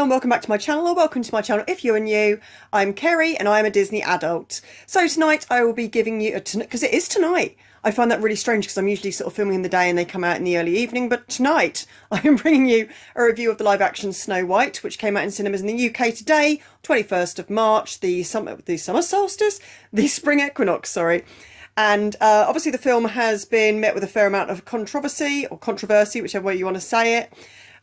Hello and welcome back to my channel, or welcome to my channel if you're new. I'm Kerry and I'm a Disney adult. So tonight I will be giving you, because it is tonight. I find that really strange because I'm usually sort of filming in the day and they come out in the early evening, but tonight I am bringing you a review of the live action Snow White, which came out in cinemas in the UK today, 21st of March, the summer solstice, the spring equinox, sorry. And obviously the film has been met with a fair amount of controversy, whichever way you want to say it.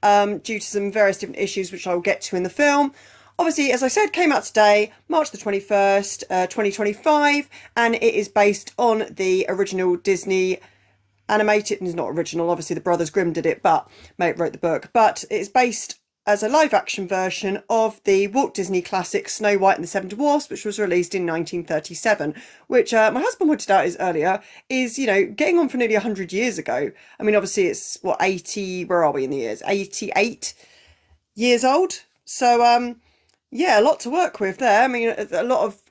Due to some various different issues which I will get to in the film. Obviously, as I said, came out today, March the 21st, 2025, and it is based on the original Disney animated, and it's not original, obviously the Brothers Grimm did it, but mate wrote the book, but it's based as a live action version of the Walt Disney classic Snow White and the Seven Dwarfs, which was released in 1937, which my husband pointed out earlier is, you know, getting on for nearly 100 years ago. I mean, obviously it's, what, 80, where are we in the years? 88 years old. So, yeah, a lot to work with there. I mean, a lot of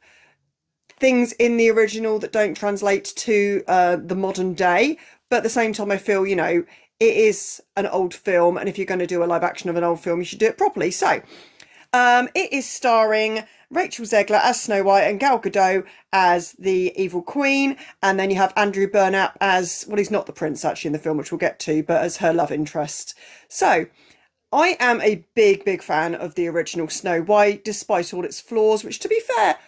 things in the original that don't translate to the modern day, but at the same time I feel, you know, it is an old film, and if you're going to do a live action of an old film, you should do it properly. So, it is starring Rachel Zegler as Snow White and Gal Gadot as the evil queen, and then you have Andrew Burnap as, well, he's not the prince actually in the film, which we'll get to, but as her love interest. So, I am a big fan of the original Snow White, despite all its flaws, which, to be fair,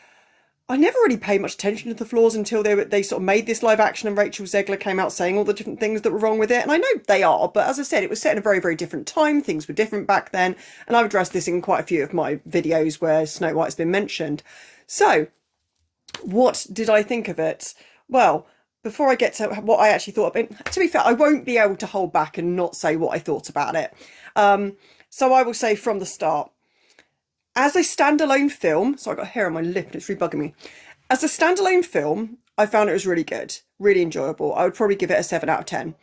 I never really paid much attention to the flaws until they sort of made this live action and Rachel Zegler came out saying all the different things that were wrong with it. And I know they are, but as I said, it was set in a very different time. Things were different back then. And I've addressed this in quite a few of my videos where Snow White's been mentioned. So, what did I think of it? Well, before I get to what I actually thought of it, to be fair, I won't be able to hold back and not say what I thought about it. So I will say from the start, as a standalone film, so I got hair on my lip and it's really bugging me. As a standalone film, I found it was really good, really enjoyable. I would probably give it a 7 out of 10.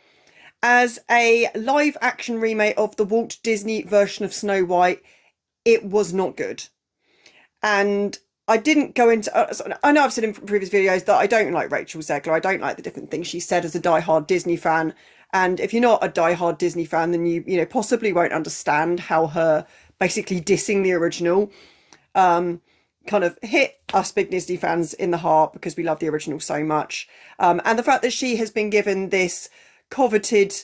As a live action remake of the Walt Disney version of Snow White, it was not good. And I didn't go into, I know I've said in previous videos that I don't like Rachel Zegler. I don't like the different things she said as a diehard Disney fan. And if you're not a diehard Disney fan, then you know, possibly won't understand how her basically dissing the original kind of hit us big Disney fans in the heart because we love the original so much. And the fact that she has been given this coveted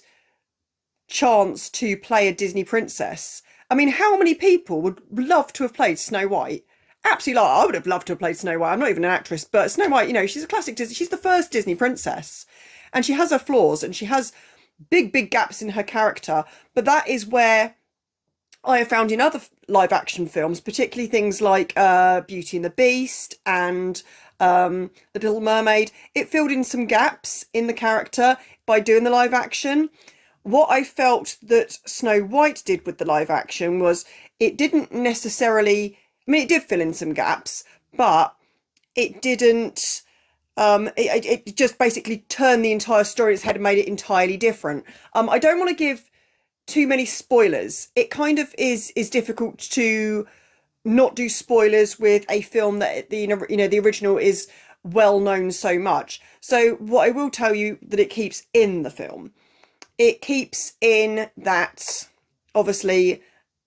chance to play a Disney princess. I mean, how many people would love to have played Snow White? Absolutely, I would have loved to have played Snow White. I'm not even an actress, but Snow White, you know, she's a classic Disney. She's the first Disney princess. And she has her flaws and she has big gaps in her character. But that is where I have found in other live action films, particularly things like Beauty and the Beast and The Little Mermaid, it filled in some gaps in the character by doing the live action. What I felt that Snow White did with the live action was it didn't necessarily, I mean, it did fill in some gaps, but it didn't, it just basically turned the entire story on its head and made it entirely different. I don't want to give too many spoilers. It kind of is difficult to not do spoilers with a film that the original is well known so much. So what I will tell you that it keeps in the film, it keeps in that obviously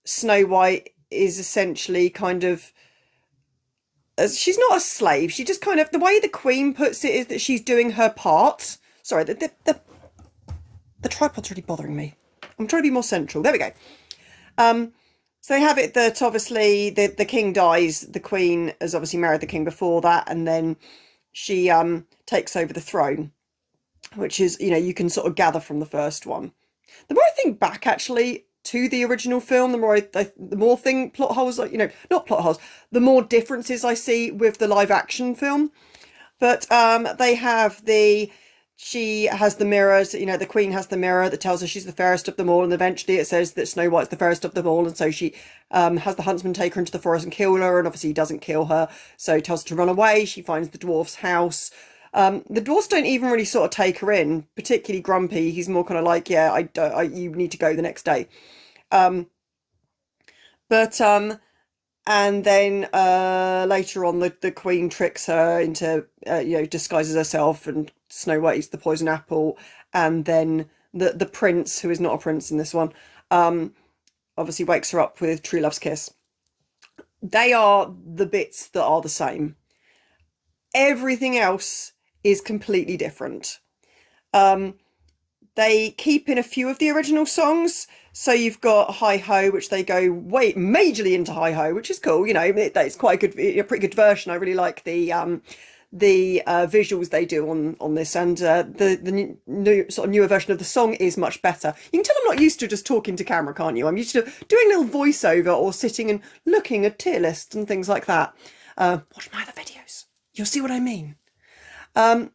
Snow White is essentially kind of, she's not a slave. She just kind of, the way the Queen puts it is that she's doing her part. Sorry, the tripod's really bothering me. I'm trying to be more central. There we go. So they have it that obviously the king dies. The Queen has obviously married the king before that, and then she takes over the throne, which is, you know, you can sort of gather from the first one. The more I think back actually to the original film, the more plot holes, like, you know, not plot holes, the more differences I see with the live action film. But they have she has the mirrors, you know, the Queen has the mirror that tells her she's the fairest of them all, and eventually it says that Snow White's the fairest of them all, and so she has the huntsman take her into the forest and kill her, and obviously he doesn't kill her, so he tells her to run away. She finds the dwarf's house. The dwarfs don't even really sort of take her in, particularly Grumpy. He's more kind of like, yeah, you need to go the next day. And then later on, the Queen tricks her into, you know, disguises herself, and Snow White eats the poison apple. And then the prince, who is not a prince in this one, obviously wakes her up with True Love's kiss. They are the bits that are the same. Everything else is completely different. Um, they keep in a few of the original songs. So you've got Hi Ho, which they go way majorly into Hi Ho, which is cool. It's quite a pretty good version. I really like the visuals they do on this, and the new sort of newer version of the song is much better. You can tell I'm not used to just talking to camera, can't you? I'm used to doing a little voiceover or sitting and looking at tier lists and things like that. Watch my other videos. You'll see what I mean. Um,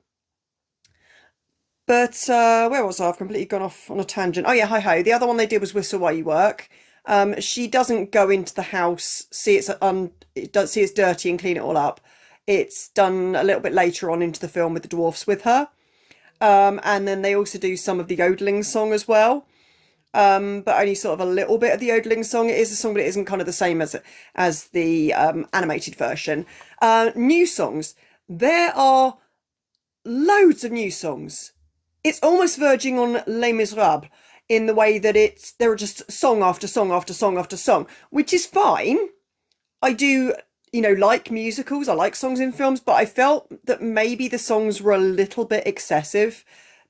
but where was I? I've completely gone off on a tangent. Oh yeah, Hi Ho. The other one they did was Whistle While You Work. She doesn't go into the house, see it's dirty and clean it all up. It's done a little bit later on into the film with the dwarfs with her. And then they also do some of the yodeling song as well. But only sort of a little bit of the yodeling song. It is a song, but it isn't kind of the same as the animated version. New songs. There are loads of new songs. It's almost verging on Les Miserables in the way that there are just song after song after song after song, which is fine. I do, like musicals. I like songs in films, but I felt that maybe the songs were a little bit excessive.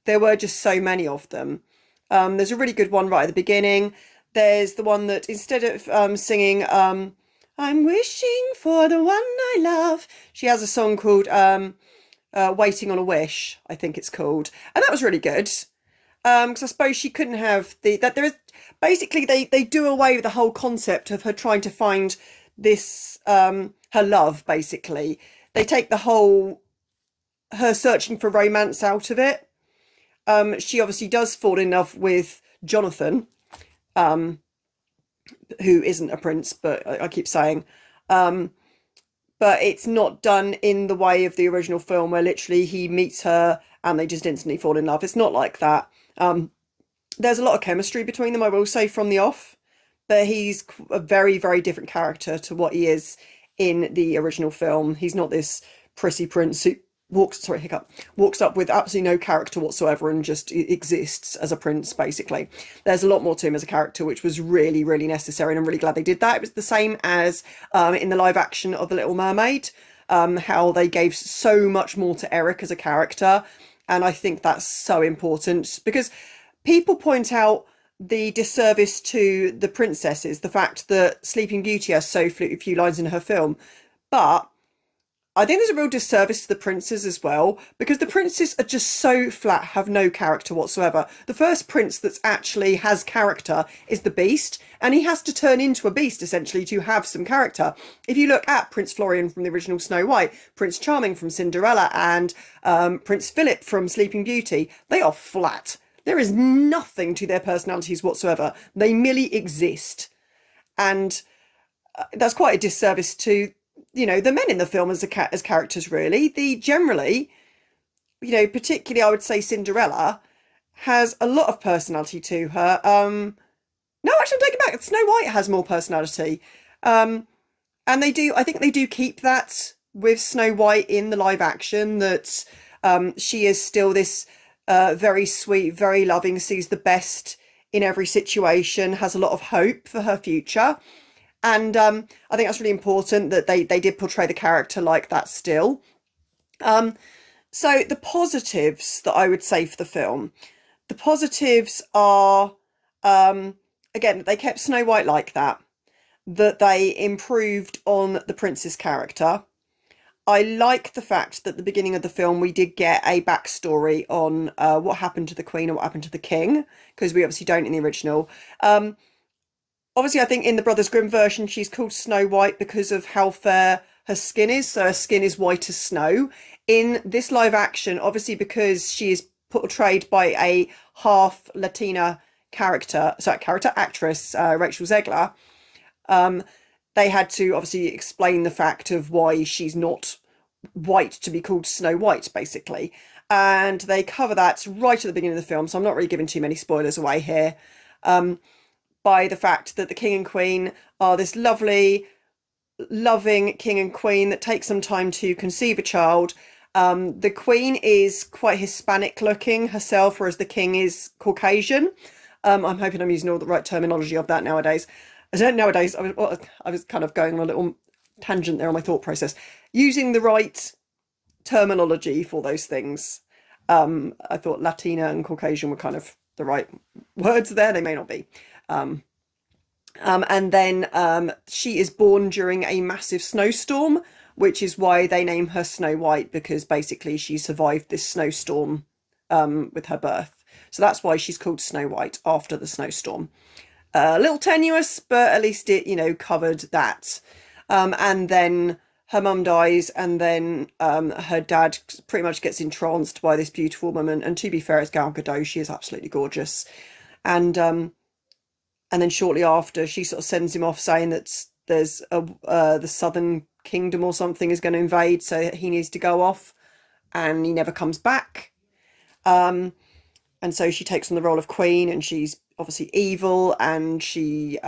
There were just so many of them. There's a really good one right at the beginning. There's the one that instead of singing I'm wishing for the one I love, she has a song called Waiting on a Wish, I think it's called. And that was really good. Because I suppose she couldn't have there is basically they do away with the whole concept of her trying to find this her love. Basically they take the whole her searching for romance out of it. She obviously does fall in love with Jonathan, who isn't a prince, but I keep saying, but it's not done in the way of the original film where literally he meets her and they just instantly fall in love. It's not like that. There's a lot of chemistry between them, I will say, from the off, but he's a very, very different character to what he is in the original film. He's not this prissy prince who walks up with absolutely no character whatsoever and just exists as a prince, basically. There's a lot more to him as a character, which was really, really necessary, and I'm really glad they did that. It was the same as in the live action of The Little Mermaid, how they gave so much more to Eric as a character, and I think that's so important because people point out the disservice to the princesses, the fact that Sleeping Beauty has so few lines in her film, but I think there's a real disservice to the princes as well, because the princes are just so flat, have no character whatsoever. The first prince that actually has character is the Beast, and he has to turn into a beast, essentially, to have some character. If you look at Prince Florian from the original Snow White, Prince Charming from Cinderella, and Prince Philip from Sleeping Beauty, they are flat. There is nothing to their personalities whatsoever. They merely exist. And that's quite a disservice to the men in the film as characters, really. Generally, particularly I would say Cinderella has a lot of personality to her. No, actually, I'm taking it back. Snow White has more personality. And I think they do keep that with Snow White in the live action, that she is still this very sweet, very loving, sees the best in every situation, has a lot of hope for her future. And I think that's really important that they did portray the character like that still. So the positives that I would say for the film, the positives are, again, they kept Snow White like that they improved on the prince's character. I like the fact that at the beginning of the film we did get a backstory on what happened to the Queen and what happened to the King, because we obviously don't in the original. Obviously, I think in the Brothers Grimm version, she's called Snow White because of how fair her skin is. So her skin is white as snow. In this live action, obviously, because she is portrayed by a half Latina actress, Rachel Zegler, they had to obviously explain the fact of why she's not white to be called Snow White, basically. And they cover that right at the beginning of the film, so I'm not really giving too many spoilers away here. By the fact that the king and queen are this lovely, loving king and queen that take some time to conceive a child. The queen is quite Hispanic looking herself, whereas the king is Caucasian. I'm hoping I'm using all the right terminology of that nowadays. I don't nowadays. I was kind of going on a little tangent there on my thought process. Using the right terminology for those things. I thought Latina and Caucasian were kind of the right words there. They may not be. Um, and then she is born during a massive snowstorm, which is why they name her Snow White, because basically she survived this snowstorm with her birth. So that's why she's called Snow White, after the snowstorm. A little tenuous, but at least it, covered that. And then her mum dies, and then her dad pretty much gets entranced by this beautiful woman. And to be fair, it's Gal Gadot. She is absolutely gorgeous. And then shortly after, she sort of sends him off, saying that there's the Southern Kingdom or something is going to invade, so he needs to go off, and he never comes back. And so she takes on the role of queen, and she's obviously evil, and she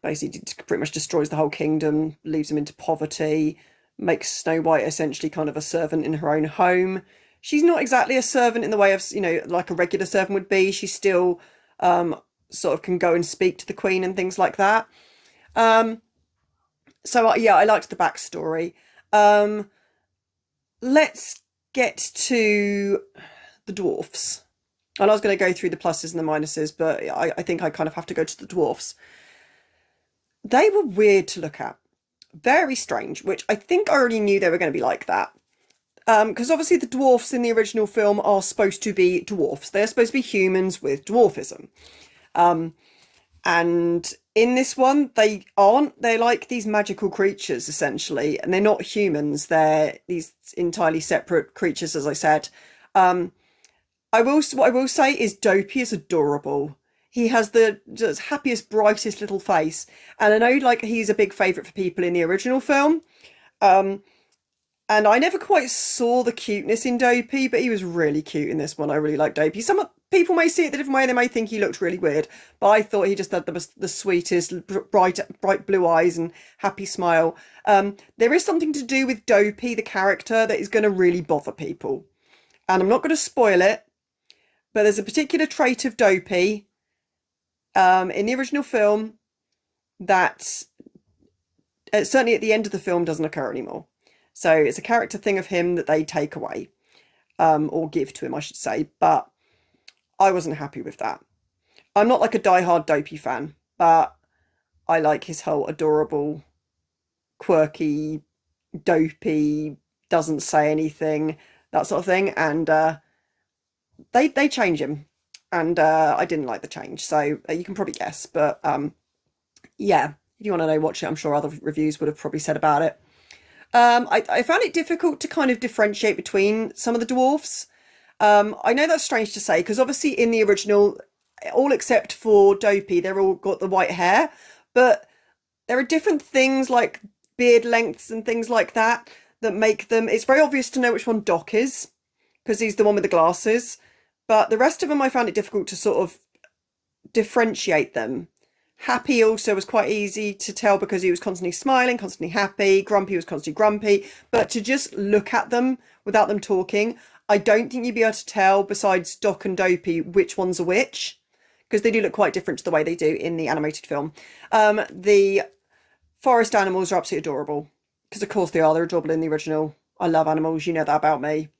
basically pretty much destroys the whole kingdom, leaves them into poverty, makes Snow White essentially kind of a servant in her own home. She's not exactly a servant in the way of, like a regular servant would be. She still sort of can go and speak to the queen and things like that. So yeah, I liked the backstory. Let's get to the dwarfs. And I was going to go through the pluses and the minuses, but I think I kind of have to go to the dwarfs. They were weird to look at. Very strange, which I think I already knew they were going to be like that. Because obviously the dwarfs in the original film are supposed to be dwarfs. They're supposed to be humans with dwarfism. And in this one, they aren't. They're like these magical creatures, essentially. And they're not humans. They're these entirely separate creatures, as I said. What I will say is Dopey is adorable. He has the just happiest, brightest little face. And I know like he's a big favourite for people in the original film. And I never quite saw the cuteness in Dopey, but he was really cute in this one. I really like Dopey. Some people may see it the different way. They may think he looked really weird, but I thought he just had the sweetest, bright blue eyes and happy smile. There is something to do with Dopey, the character, that is going to really bother people. And I'm not going to spoil it, but there's a particular trait of Dopey in the original film that certainly at the end of the film doesn't occur anymore. So it's a character thing of him that they take away, or give to him, I should say. But I wasn't happy with that. I'm not like a diehard Dopey fan, but I like his whole adorable, quirky, dopey, doesn't say anything, that sort of thing. And they change him, and I didn't like the change. So you can probably guess. But yeah, if you want to know, watch it. I'm sure other reviews would have probably said about it. I found it difficult to kind of differentiate between some of the dwarfs. I know that's strange to say, because obviously in the original, all except for Dopey, they're all got the white hair, but there are different things like beard lengths and things like that that make them, it's very obvious to know which one Doc is, because he's the one with the glasses, but the rest of them I found it difficult to sort of differentiate them. Happy also was quite easy to tell because he was constantly smiling, constantly happy. Grumpy was constantly grumpy. But to just look at them without them talking, I don't think you'd be able to tell, besides Doc and Dopey, which one's a which, because they do look quite different to the way they do in the animated film. The forest animals are absolutely adorable, because of course they are. They're adorable in the original. I love animals, you know that about me.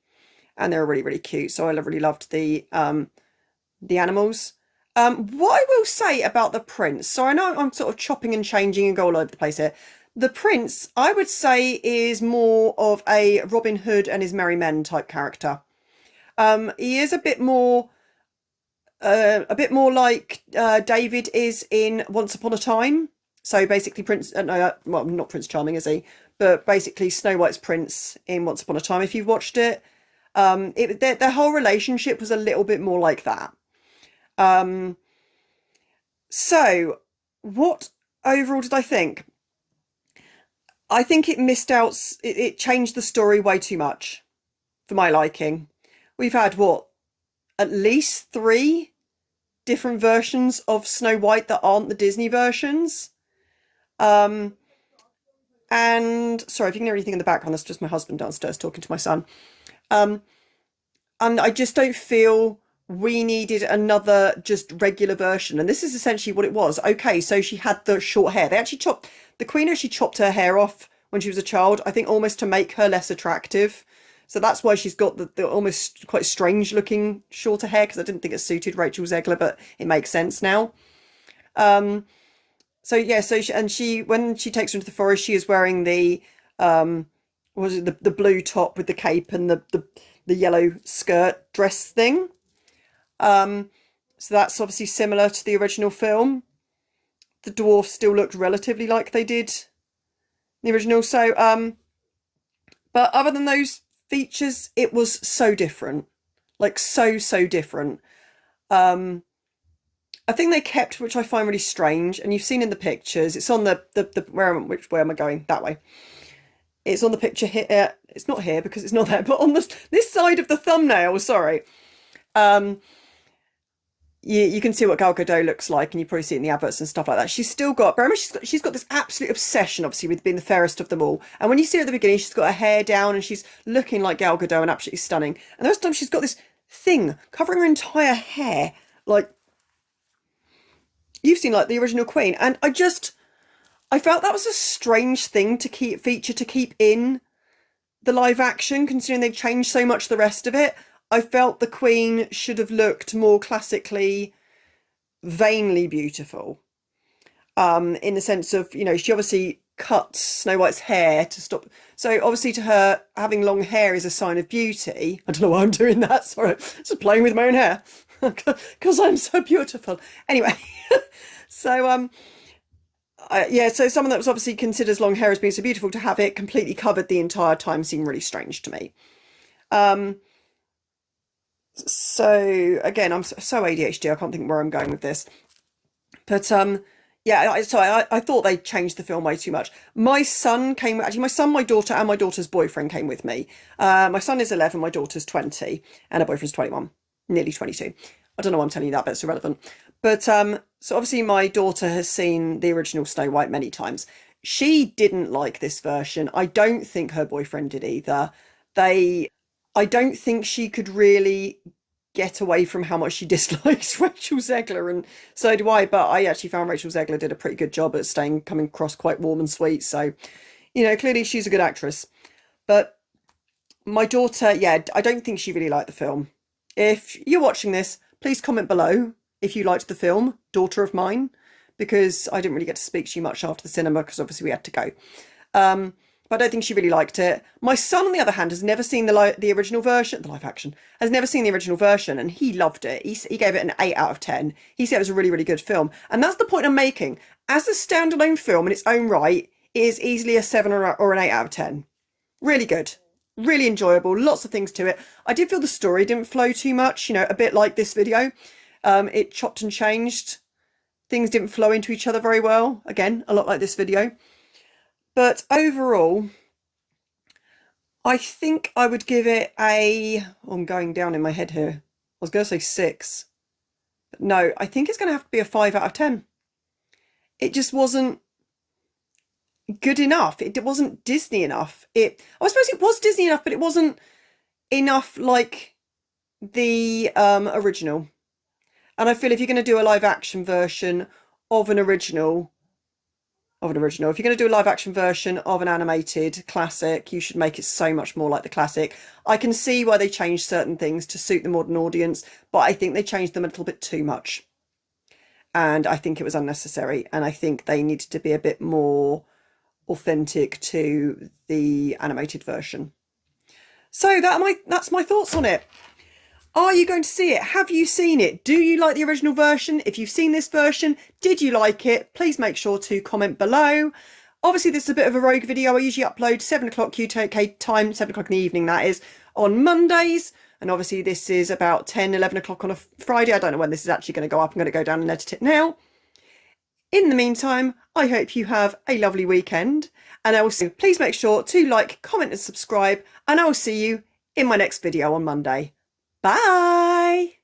And they're really, really cute. So I really loved the animals. What I will say about the prince, so I know I'm sort of chopping and changing and go all over the place here. The prince, I would say, is more of a Robin Hood and his merry men type character. He is a bit more like David is in Once Upon a Time. So basically, well, not Prince Charming, is he? But basically, Snow White's prince in Once Upon a Time. If you've watched it, their whole relationship was a little bit more like that. So what overall did I think? I think it missed out, it changed the story way too much for my liking. We've had at least 3 different versions of Snow White that aren't the Disney versions. And sorry, if you can hear anything in the background, that's just my husband downstairs talking to my son. And I just don't feel we needed another just regular version. And this is essentially what it was. Okay, so she had the short hair. The Queen actually chopped her hair off when she was a child, I think almost to make her less attractive. So that's why she's got the almost quite strange looking shorter hair, because I didn't think it suited Rachel Zegler, but it makes sense now. So yeah, when she takes her into the forest, she is wearing the the blue top with the cape and the yellow skirt dress thing. So that's obviously similar to the original film. The dwarfs still looked relatively like they did in the original. So, but other than those features, it was so different. Like so different. I think they kept, which I find really strange, and you've seen in the pictures, it's on the where am I going? That way. It's on the picture here. It's not here because it's not there, but on this side of the thumbnail, sorry. You can see what Gal Gadot looks like, and you probably see it in the adverts and stuff like that. She's still got, remember, she's got this absolute obsession, obviously, with being the fairest of them all. And when you see her at the beginning, she's got her hair down and she's looking like Gal Gadot and absolutely stunning. And the rest of the time, she's got this thing covering her entire hair, like you've seen, like the original Queen. And I felt that was a strange thing to keep in the live action, considering they've changed so much the rest of it. I felt the Queen should have looked more classically, vainly beautiful. In the sense of, she obviously cut Snow White's hair to stop. So obviously to her, having long hair is a sign of beauty. I don't know why I'm doing that. Sorry, just playing with my own hair because I'm so beautiful. Anyway, so so someone that was obviously considers long hair as being so beautiful, to have it completely covered the entire time seemed really strange to me. So again, I'm so ADHD, I can't think where I'm going with this. But yeah, I thought they changed the film way too much. My son, my daughter and my daughter's boyfriend came with me. My son is 11, my daughter's 20, and her boyfriend's 21, nearly 22. I don't know why I'm telling you that, but it's irrelevant. But so obviously my daughter has seen the original Snow White many times. She didn't like this version. I don't think her boyfriend did either. I don't think she could really get away from how much she dislikes Rachel Zegler, and so do I. But I actually found Rachel Zegler did a pretty good job at coming across quite warm and sweet. So, clearly she's a good actress. But my daughter, yeah, I don't think she really liked the film. If you're watching this, please comment below if you liked the film, daughter of mine, because I didn't really get to speak to you much after the cinema because obviously we had to go. But I don't think she really liked it. My son, on the other hand, has never seen the original version, the live action, has never seen the original version, and he loved it. He gave it an 8 out of 10. He said it was a really, really good film. And that's the point I'm making. As a standalone film in its own right, it is easily a 7 or an 8 out of 10. Really good. Really enjoyable. Lots of things to it. I did feel the story didn't flow too much, a bit like this video. It chopped and changed. Things didn't flow into each other very well. Again, a lot like this video. But overall, I think I would give it I'm going down in my head here. I was going to say 6. But no, I think it's going to have to be a 5 out of 10. It just wasn't good enough. It wasn't Disney enough. I suppose it was Disney enough, but it wasn't enough like the original. And I feel if you're going to do a live action version of an original, if you're going to do a live action version of an animated classic, you should make it so much more like the classic. I can see why they changed certain things to suit the modern audience, but I think they changed them a little bit too much. And I think it was unnecessary. And I think they needed to be a bit more authentic to the animated version. So that's my thoughts on it. Are you going to see it? Have you seen it? Do you like the original version? If you've seen this version, did you like it? Please make sure to comment below. Obviously, this is a bit of a rogue video. I usually upload 7 o'clock UK time, 7 o'clock in the evening, that is, on Mondays. And obviously, this is about 10, 11 o'clock on a Friday. I don't know when this is actually going to go up. I'm going to go down and edit it now. In the meantime, I hope you have a lovely weekend. And also, please make sure to like, comment and subscribe. And I will see you in my next video on Monday. Bye!